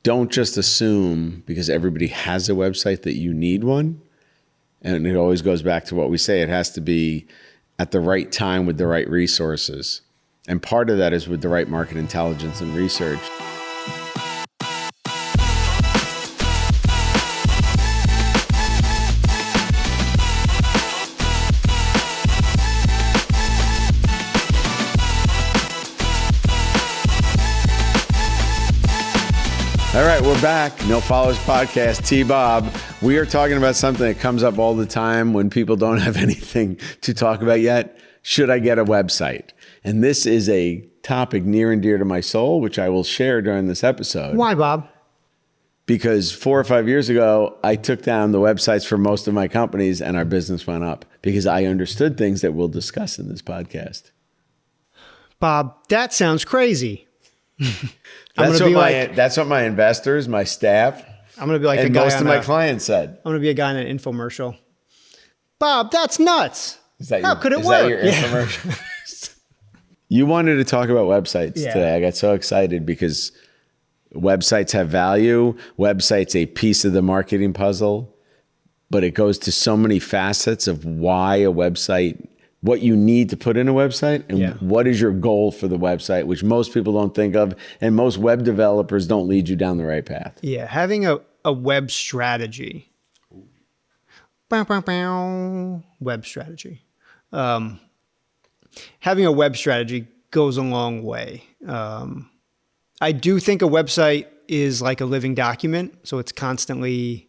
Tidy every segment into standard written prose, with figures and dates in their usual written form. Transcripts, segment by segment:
don't just assume because everybody has a website that you need one. And it always goes back to what we say. It has to be at the right time with the right resources. And part of that is with the right market intelligence and research. All right, we're back. No Followers Podcast, T-Bob. We are talking about something that comes up all the time when people don't have anything to talk about yet. Should I get a website? And this is a topic near and dear to my soul, which I will share during this episode. Why, Bob? Because 4 or 5 years ago, I took down the websites for most of my companies and our business went up because I understood things that we'll discuss in this podcast. Bob, that sounds crazy. That's what my investors, my staff, I'm going to be like and most of my clients said. I'm going to be a guy in an infomercial. Bob, that's nuts. How could it work? That your infomercial? You wanted to talk about websites today. I got so excited because websites have value. Websites a piece of the marketing puzzle, but it goes to so many facets of why a website, what you need to put in a website, and what is your goal for the website, which most people don't think of, and most web developers don't lead you down the right path. Yeah, having a web strategy. Web strategy. Having a web strategy goes a long way. I do think a website is like a living document, so it's constantly...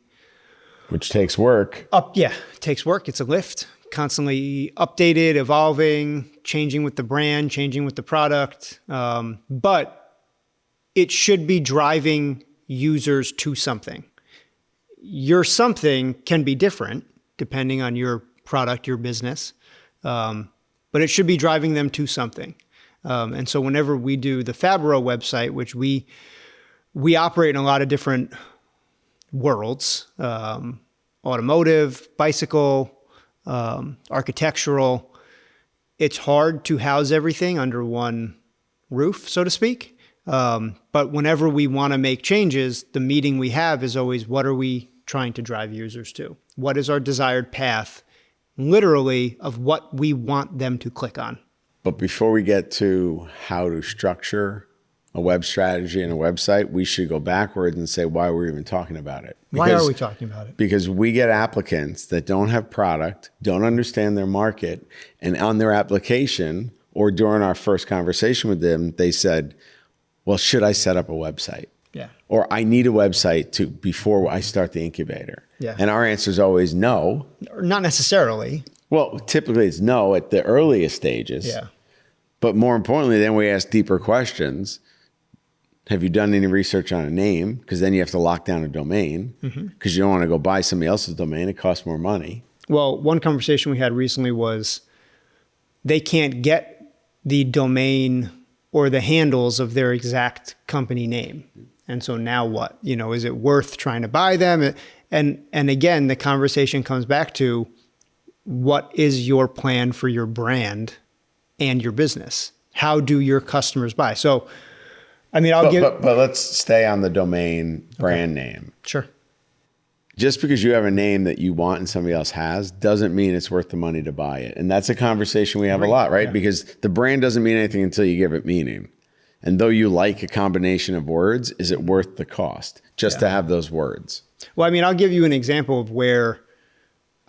Which takes work. It takes work. It's a lift. Constantly updated, evolving, changing with the brand, changing with the product. But it should be driving users to something. Your something can be different depending on your product, your business. But it should be driving them to something. And so whenever we do the Fabbro website, which we operate in a lot of different worlds, automotive, bicycle, architectural, it's hard to house everything under one roof, so to speak. But whenever we want to make changes, the meeting we have is always, what are we trying to drive users to? What is our desired path, literally, of what we want them to click on? But before we get to how to structure a web strategy and a website, we should go backwards and say why we're even talking about it. Why are we talking about it? Because we get applicants that don't have product, don't understand their market, and on their application or during our first conversation with them, they said, well, should I set up a website? Yeah. Or I need a website before I start the incubator. Yeah. And our answer is always no. Not necessarily. Well, typically it's no at the earliest stages. Yeah. But more importantly, then we ask deeper questions. Have you done any research on a name? Because then you have to lock down a domain because you don't want to go buy somebody else's domain. It costs more money. Well, one conversation we had recently was they can't get the domain or the handles of their exact company name. And so now what? Is it worth trying to buy them? And again, the conversation comes back to what is your plan for your brand and your business? How do your customers buy? So, but let's stay on the domain brand name. Sure. Just because you have a name that you want and somebody else has doesn't mean it's worth the money to buy it. And that's a conversation we have a lot, right? Yeah. Because the brand doesn't mean anything until you give it meaning. And though you like a combination of words, is it worth the cost just to have those words? Well, I'll give you an example of where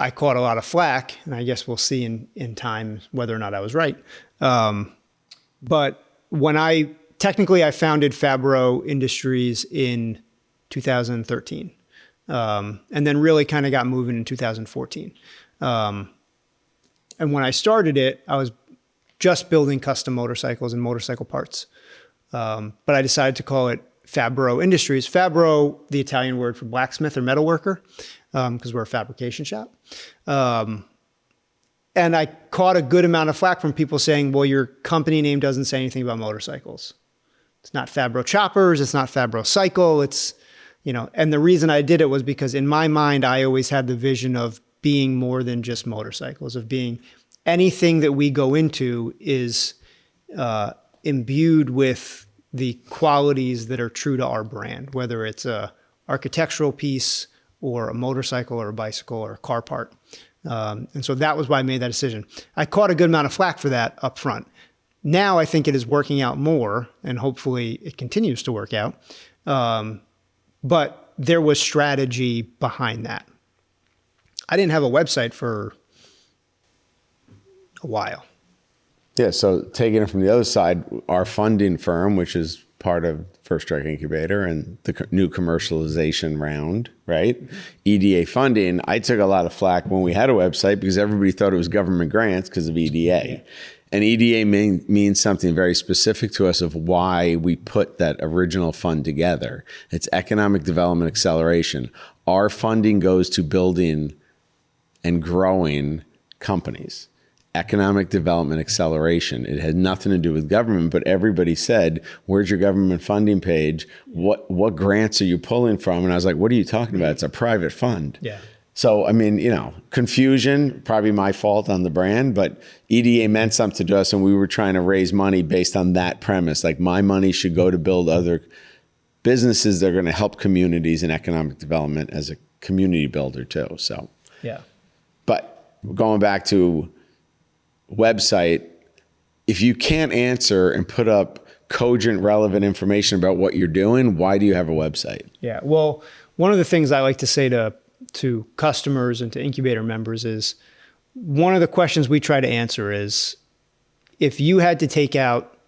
I caught a lot of flack, and I guess we'll see in time whether or not I was right. But when I founded Fabbro Industries in 2013, and then really kind of got moving in 2014. And when I started it, I was just building custom motorcycles and motorcycle parts. But I decided to call it Fabbro Industries. Fabbro, the Italian word for blacksmith or metalworker, because we're a fabrication shop. And I caught a good amount of flack from people saying, well, your company name doesn't say anything about motorcycles. It's not Fabbro Choppers. It's not Fabbro Cycle. It's, and the reason I did it was because in my mind, I always had the vision of being more than just motorcycles, of being anything that we go into is imbued with the qualities that are true to our brand, whether it's a architectural piece or a motorcycle or a bicycle or a car part. And so that was why I made that decision. I caught a good amount of flack for that up front. Now I think it is working out more, and hopefully it continues to work out. But there was strategy behind that. I didn't have a website for a while. Yeah, so taking it from the other side, our funding firm, which is part of First Strike Incubator and the new commercialization round, right? EDA Funding, I took a lot of flack when we had a website because everybody thought it was government grants because of EDA. Yeah. And EDA means something very specific to us of why we put that original fund together. It's economic development acceleration. Our funding goes to building and growing companies. Economic development acceleration. It had nothing to do with government, but everybody said, where's your government funding page? What grants are you pulling from? And I was like, what are you talking about? It's a private fund. Yeah. So, I mean, confusion, probably my fault on the brand, but EDA meant something to us and we were trying to raise money based on that premise. Like my money should go to build other businesses that are going to help communities and economic development as a community builder too. So, yeah. But going back to website, if you can't answer and put up cogent, relevant information about what you're doing, why do you have a website? Yeah. Well, one of the things I like to say to customers and to incubator members is one of the questions we try to answer is if you had to take out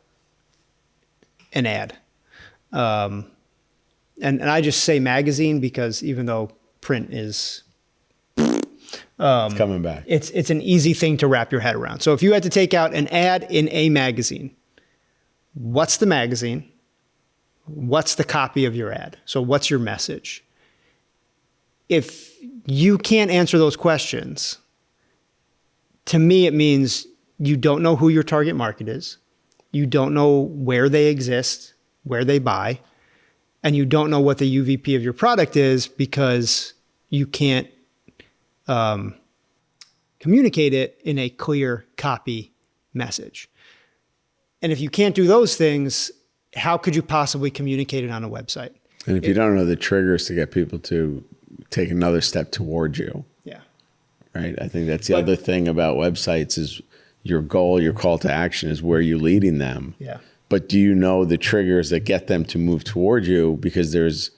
an ad, and I just say magazine because even though print is it's coming back. It's an easy thing to wrap your head around. So if you had to take out an ad in a magazine, what's the magazine? What's the copy of your ad? So what's your message? If you can't answer those questions, to me, it means you don't know who your target market is. You don't know where they exist, where they buy, and you don't know what the UVP of your product is because you can't communicate it in a clear copy message. And if you can't do those things, how could you possibly communicate it on a website? And if you don't know the triggers to get people to take another step towards you. Yeah. Right. I think that's the other thing about websites is your goal, your call to action is where you're leading them. Yeah. But do you know the triggers that get them to move toward you? Because there's,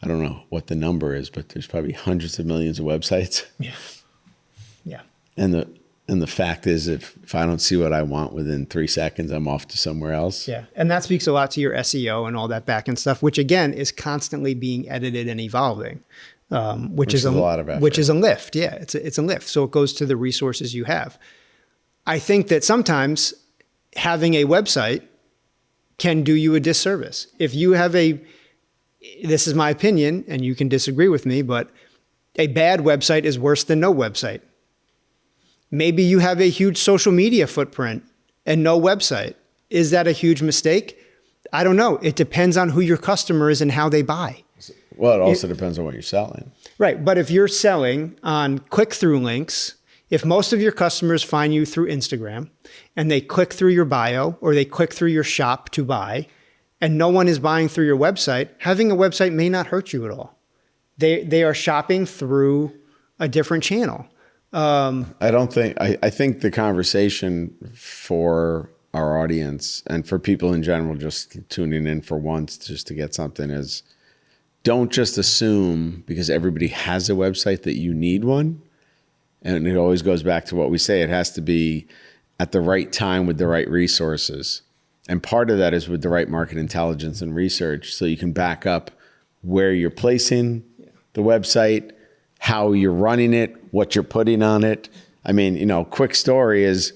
I don't know what the number is, but there's probably hundreds of millions of websites. Yeah. Yeah. And the fact is, if I don't see what I want within 3 seconds, I'm off to somewhere else. Yeah. And that speaks a lot to your SEO and all that back end stuff, which again is constantly being edited and evolving, which is a lot of effort. Which is a lift. Yeah. It's a lift. So it goes to the resources you have. I think that sometimes having a website can do you a disservice. If you have this is my opinion and you can disagree with me, but a bad website is worse than no website. Maybe you have a huge social media footprint and no website. Is that a huge mistake? I don't know. It depends on who your customer is and how they buy. Well, it also depends on what you're selling. Right. But if you're selling on click-through links, if most of your customers find you through Instagram and they click through your bio or they click through your shop to buy and no one is buying through your website, having a website may not hurt you at all. They are shopping through a different channel. I think the conversation for our audience and for people in general just tuning in for once just to get something is don't just assume because everybody has a website that you need one. And it always goes back to what we say. It has to be at the right time with the right resources. And part of that is with the right market intelligence and research. So you can back up where you're placing the website, how you're running it, what you're putting on it. I mean, quick story is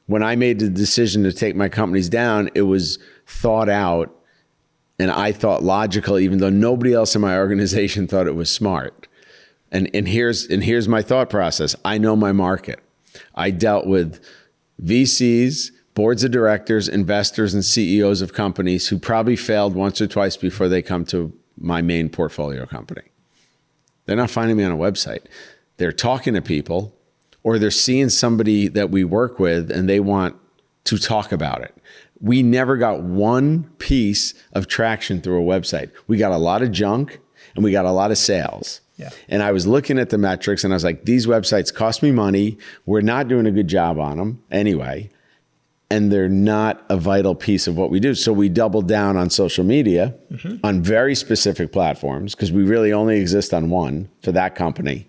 when I made the decision to take my companies down, it was thought out and I thought logical, even though nobody else in my organization thought it was smart. And here's my thought process. I know my market. I dealt with VCs, boards of directors, investors, and CEOs of companies who probably failed once or twice before they come to my main portfolio company. They're not finding me on a website. They're talking to people or they're seeing somebody that we work with and they want to talk about it. we never got one piece of traction through a website. We got a lot of junk and we got a lot of sales. Yeah. And I was looking at the metrics and I was like, these websites cost me money. We're not doing a good job on them anyway. And they're not a vital piece of what we do. So we doubled down on social media on very specific platforms because we really only exist on one for that company.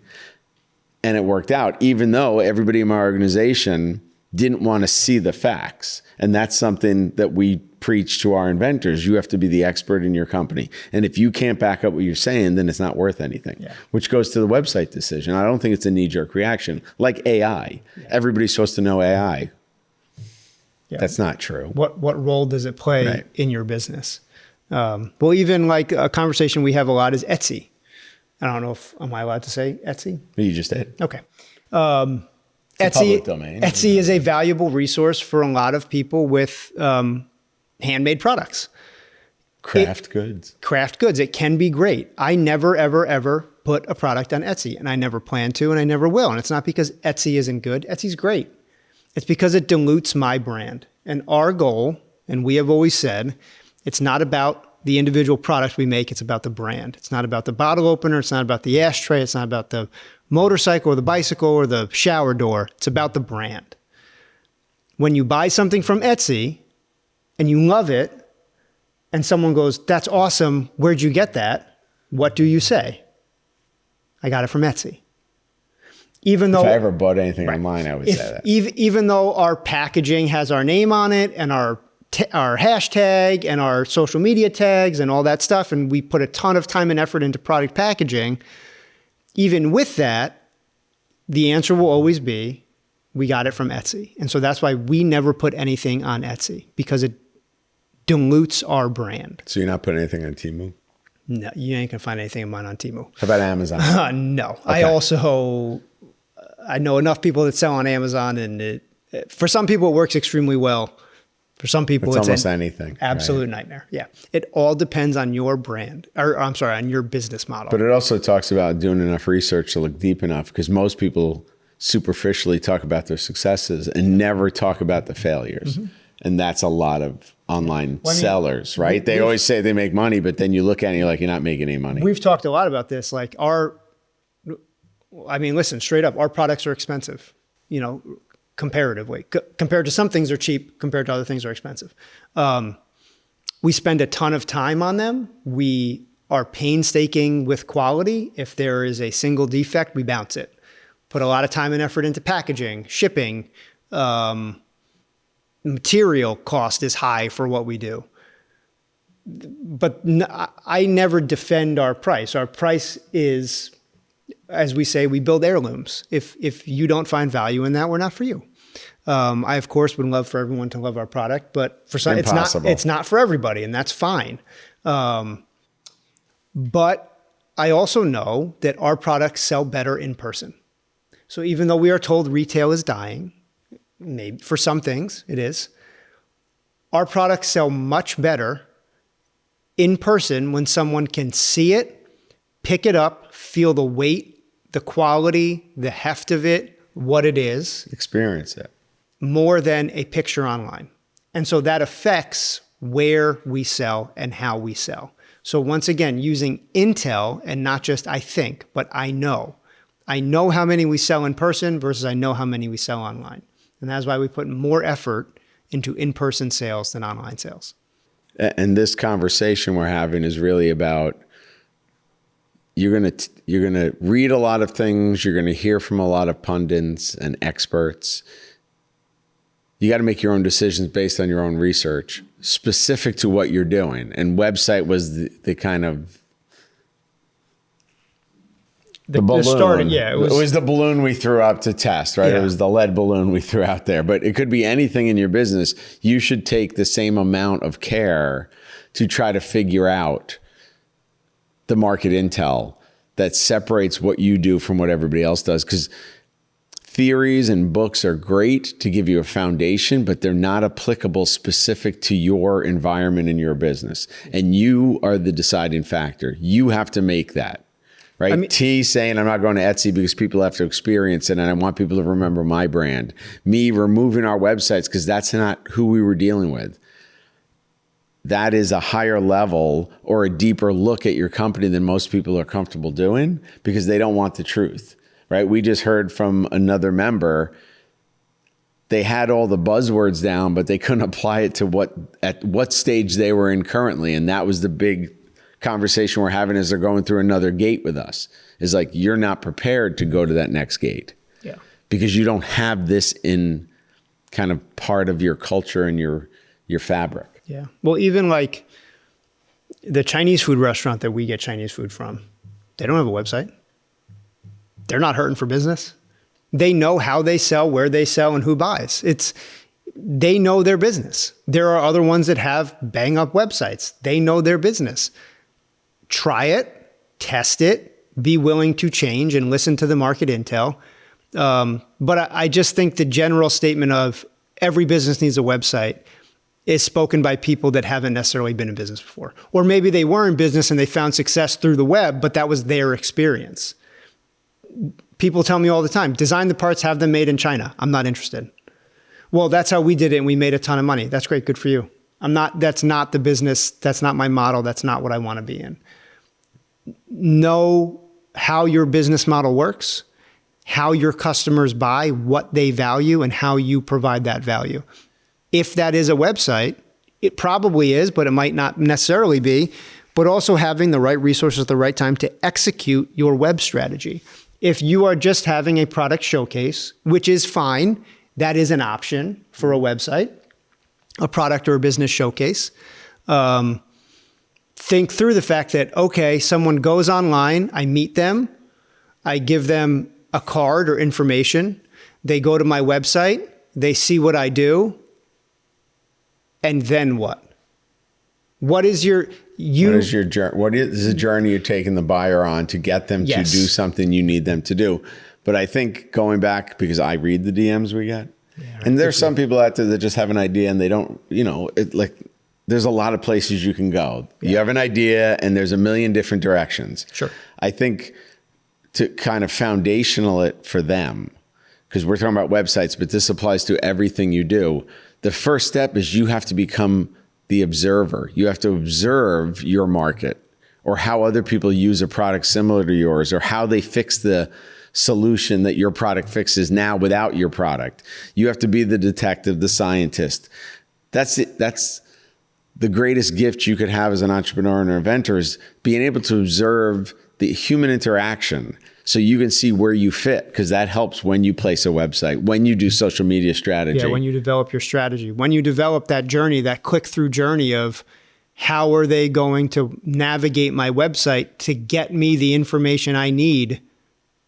And it worked out, even though everybody in my organization didn't want to see the facts. And that's something that we preach to our inventors. You have to be the expert in your company. And if you can't back up what you're saying, then it's not worth anything, which goes to the website decision. I don't think it's a knee-jerk reaction. Like AI. Everybody's supposed to know AI. Yeah. That's not true. What role does it play in your business? Well, even like a conversation we have a lot is Etsy. I don't know if, am I allowed to say Etsy? You just did. Okay. Public domain. Etsy is a valuable resource for a lot of people with handmade products. Craft goods. Craft goods. It can be great. I never, ever, ever put a product on Etsy, and I never plan to, and I never will. And it's not because Etsy isn't good. Etsy's great. It's because it dilutes my brand. And our goal, and we have always said, it's not about the individual product we make, it's about the brand. It's not about the bottle opener, it's not about the ashtray, it's not about the motorcycle or the bicycle or the shower door. It's about the brand. When you buy something from Etsy and you love it, and someone goes, that's awesome, where'd you get that? What do you say? I got it from Etsy. Even though, if I ever bought anything online, I would say that. Even though our packaging has our name on it and our hashtag and our social media tags and all that stuff, and we put a ton of time and effort into product packaging, even with that, the answer will always be, we got it from Etsy. And so that's why we never put anything on Etsy, because it dilutes our brand. So you're not putting anything on Temu? No, you ain't gonna find anything of mine on Temu. How about Amazon? No. Okay. I know enough people that sell on Amazon, and for some people it works extremely well. For some people it's almost anything. Absolute nightmare. Yeah. It all depends on your brand, or I'm sorry, on your business model. But it also talks about doing enough research to look deep enough, because most people superficially talk about their successes and never talk about the failures. And that's a lot of online sellers, right? They always say they make money, but then you look at it and you're like, you're not making any money. We've talked a lot about this. Like listen, straight up, our products are expensive, comparatively. Compared to some things are cheap, compared to other things are expensive. We spend a ton of time on them. We are painstaking with quality. If there is a single defect, we bounce it. Put a lot of time and effort into packaging, shipping, material cost is high for what we do. But I never defend our price. Our price is, as we say, we build heirlooms. If you don't find value in that, we're not for you. I, of course, would love for everyone to love our product, but for some, it's not for everybody, and that's fine. But I also know that our products sell better in person. So even though we are told retail is dying, maybe for some things it is, our products sell much better in person when someone can see it, pick it up, feel the weight, the quality, the heft of it, what it is. Experience it. More than a picture online. And so that affects where we sell and how we sell. So once again, using intel and not just I think, but I know. I know how many we sell in person versus I know how many we sell online. And that's why we put more effort into in-person sales than online sales. And this conversation we're having is really about, you're gonna read a lot of things, you're gonna hear from a lot of pundits and experts. You got to make your own decisions based on your own research, specific to what you're doing. And website was the kind of the balloon. It was the balloon we threw up to test, right? Yeah. It was the lead balloon we threw out there. But it could be anything in your business. You should take the same amount of care to try to figure out the market intel that separates what you do from what everybody else does. Because theories and books are great to give you a foundation, but they're not applicable specific to your environment and your business. And you are the deciding factor. You have to make that. Right? I mean, T saying I'm not going to Etsy because people have to experience it and I want people to remember my brand. Me removing our websites because that's not who we were dealing with. that is a higher level or a deeper look at your company than most people are comfortable doing because they don't want the truth, right? We just heard from another member, they had all the buzzwords down, but they couldn't apply it to at what stage they were in currently. And that was the big conversation we're having as they're going through another gate with us, is like, you're not prepared to go to that next gate. Yeah. Because you don't have this in kind of part of your culture and your fabric. Yeah. Well, even like the Chinese food restaurant that we get Chinese food from, they don't have a website. They're not hurting for business. They know how they sell, where they sell, and who buys. They know their business. There are other ones that have bang up websites. They know their business. Try it, test it, be willing to change and listen to the market intel. But I just think the general statement of every business needs a website is spoken by people that haven't necessarily been in business before. Or maybe they were in business and they found success through the web, but that was their experience. People tell me all the time, design the parts, have them made in China. I'm not interested. Well, that's how we did it and we made a ton of money. That's great, good for you. That's not the business, that's not my model, that's not what I want to be in. Know how your business model works, how your customers buy, what they value, and how you provide that value. If that is a website, it probably is, but it might not necessarily be, but also having the right resources at the right time to execute your web strategy. If you are just having a product showcase, which is fine, that is an option for a website, a product or a business showcase. Think through the fact that, okay, someone goes online, I meet them, I give them a card or information, they go to my website, they see what I do, and then what? What is the journey you're taking the buyer on to get them to do something you need them to do? But I think going back, because I read the DMs we get, and there's some people out there that just have an idea and they don't, there's a lot of places you can go. Yeah. You have an idea and there's a million different directions. Sure. I think to kind of foundational it for them, because we're talking about websites, but this applies to everything you do. The first step is you have to become the observer. You have to observe your market or how other people use a product similar to yours or how they fix the solution that your product fixes now without your product. You have to be the detective, the scientist. That's it. That's the greatest gift you could have as an entrepreneur and an inventor, is being able to observe the human interaction so you can see where you fit, because that helps when you place a website, when you do social media strategy. Yeah, when you develop your strategy, when you develop that journey, that click-through journey of how are they going to navigate my website to get me the information I need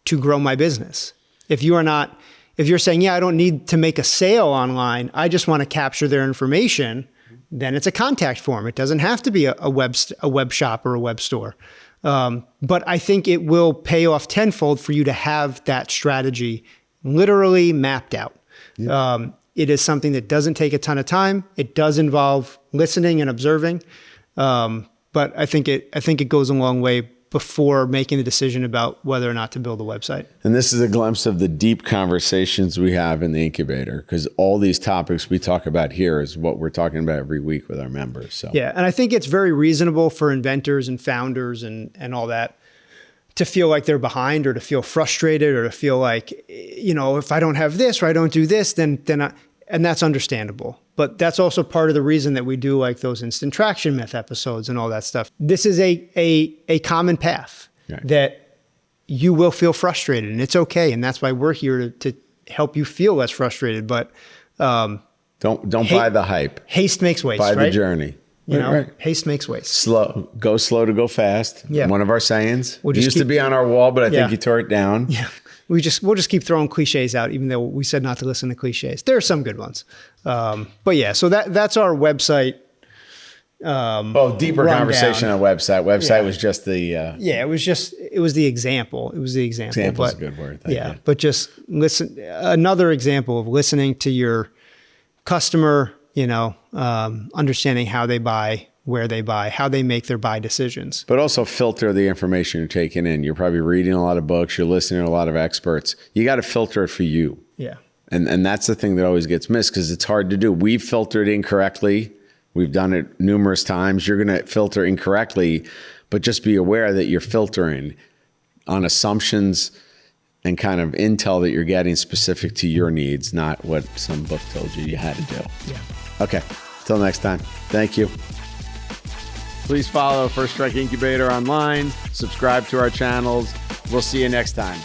to grow my business. If you're saying, yeah, I don't need to make a sale online, I just want to capture their information, then it's a contact form. It doesn't have to be a web shop or a web store. But I think it will pay off tenfold for you to have that strategy literally mapped out. Yeah. It is something that doesn't take a ton of time. It does involve listening and observing. But I think it goes a long way before making the decision about whether or not to build a website. And this is a glimpse of the deep conversations we have in the incubator, because all these topics we talk about here is what we're talking about every week with our members. So yeah, and I think it's very reasonable for inventors and founders and all that to feel like they're behind, or to feel frustrated, or to feel like, if I don't have this or I don't do this, then and that's understandable. But that's also part of the reason that we do like those instant traction myth episodes and all that stuff. This is a common path that you will feel frustrated, and it's okay. And that's why we're here to help you feel less frustrated. But don't buy the hype. Haste makes waste. Buy the journey. Haste makes waste. Go slow to go fast. Yeah. One of our sayings. It used to be on our wall, but I think you tore it down. Yeah. We'll just keep throwing cliches out, even though we said not to listen to cliches. There are some good ones. But yeah, so that's our website. Deeper rundown. Conversation on website. Website was just the... it was the example. It was the example. Example is a good word. Thank you. But just listen. Another example of listening to your customer, understanding how they buy, where they buy, how they make their buy decisions. But also filter the information you're taking in. You're probably reading a lot of books. You're listening to a lot of experts. You got to filter it for you. Yeah. And that's the thing that always gets missed, because it's hard to do. We've filtered incorrectly We've done it numerous times. You're going to filter incorrectly, but just be aware that you're filtering on assumptions and kind of intel that you're getting specific to your needs, not what some book told you had to do. Yeah. Okay. Till next time. Thank you. Please follow First Strike Incubator online. Subscribe to our channels. We'll see you next time.